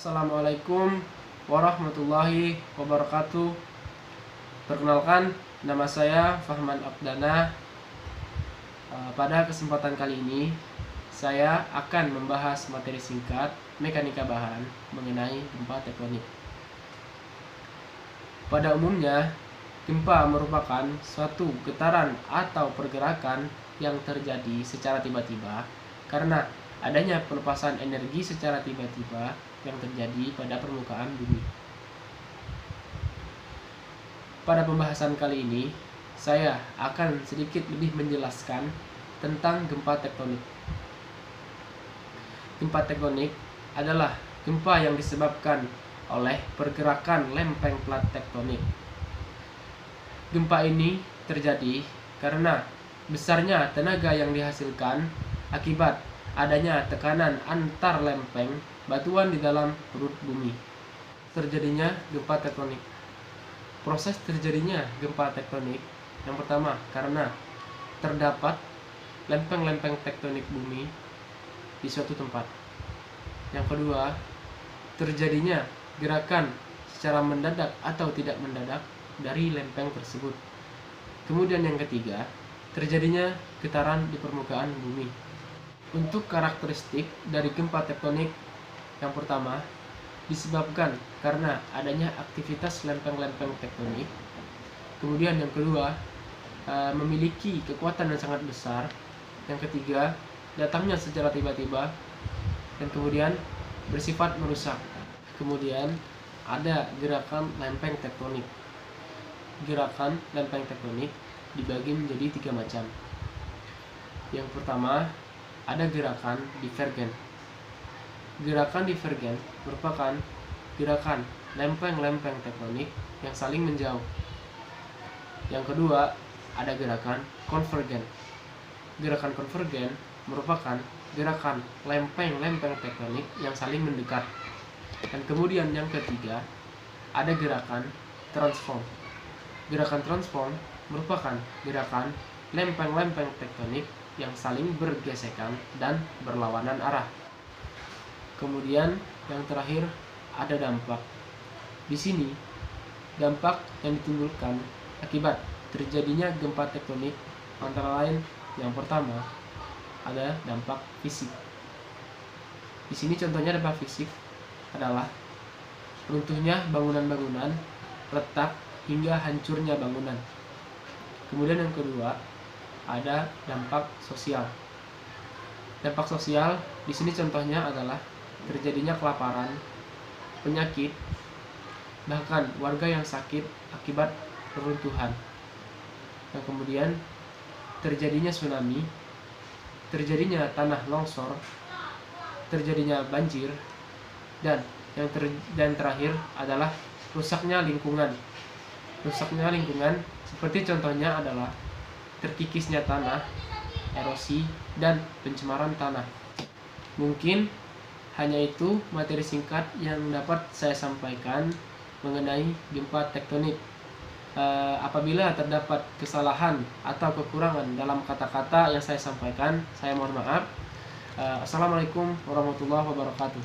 Assalamualaikum warahmatullahi wabarakatuh. Perkenalkan, nama saya Fahman Abdana. Pada kesempatan kali ini, saya akan membahas materi singkat mekanika bahan mengenai gempa tektonik. Pada umumnya, gempa merupakan suatu getaran atau pergerakan yang terjadi secara tiba-tiba karena adanya pelepasan energi secara tiba-tiba yang terjadi pada permukaan bumi. Pada pembahasan kali ini, saya akan sedikit lebih menjelaskan tentang gempa tektonik. Gempa tektonik adalah gempa yang disebabkan oleh pergerakan lempeng plat tektonik. Gempa ini terjadi karena besarnya tenaga yang dihasilkan akibat adanya tekanan antar lempeng batuan di dalam perut bumi. Terjadinya gempa tektonik. Proses terjadinya gempa tektonik yang pertama karena terdapat lempeng-lempeng tektonik bumi di suatu tempat. Yang kedua, terjadinya gerakan secara mendadak atau tidak mendadak dari lempeng tersebut. Kemudian yang ketiga, terjadinya getaran di permukaan bumi. Untuk karakteristik dari gempa tektonik, yang pertama, disebabkan karena adanya aktivitas lempeng-lempeng tektonik. Kemudian yang kedua, memiliki kekuatan yang sangat besar. Yang ketiga, datangnya secara tiba-tiba. Dan kemudian bersifat merusak. Kemudian ada gerakan lempeng tektonik. Gerakan lempeng tektonik dibagi menjadi 3 macam. Yang pertama, ada gerakan divergen. Gerakan divergen merupakan gerakan lempeng-lempeng tektonik yang saling menjauh. Yang kedua, ada gerakan konvergen. Gerakan konvergen merupakan gerakan lempeng-lempeng tektonik yang saling mendekat. Dan kemudian yang ketiga, ada gerakan transform. Gerakan transform merupakan gerakan lempeng-lempeng tektonik yang saling bergesekan dan berlawanan arah. Kemudian yang terakhir ada dampak. Di sini dampak yang ditimbulkan akibat terjadinya gempa tektonik antara lain yang pertama ada dampak fisik. Di sini contohnya dampak fisik adalah runtuhnya bangunan-bangunan, retak hingga hancurnya bangunan. Kemudian yang kedua ada dampak sosial. Dampak sosial di sini contohnya adalah terjadinya kelaparan, penyakit, bahkan warga yang sakit akibat reruntuhan. Dan kemudian terjadinya tsunami, terjadinya tanah longsor, terjadinya banjir, dan yang terakhir adalah rusaknya lingkungan. Rusaknya lingkungan seperti contohnya adalah terkikisnya tanah, erosi, dan pencemaran tanah. Mungkin hanya itu materi singkat yang dapat saya sampaikan mengenai gempa tektonik. Apabila terdapat kesalahan atau kekurangan dalam kata-kata yang saya sampaikan, saya mohon maaf. Assalamualaikum warahmatullahi wabarakatuh.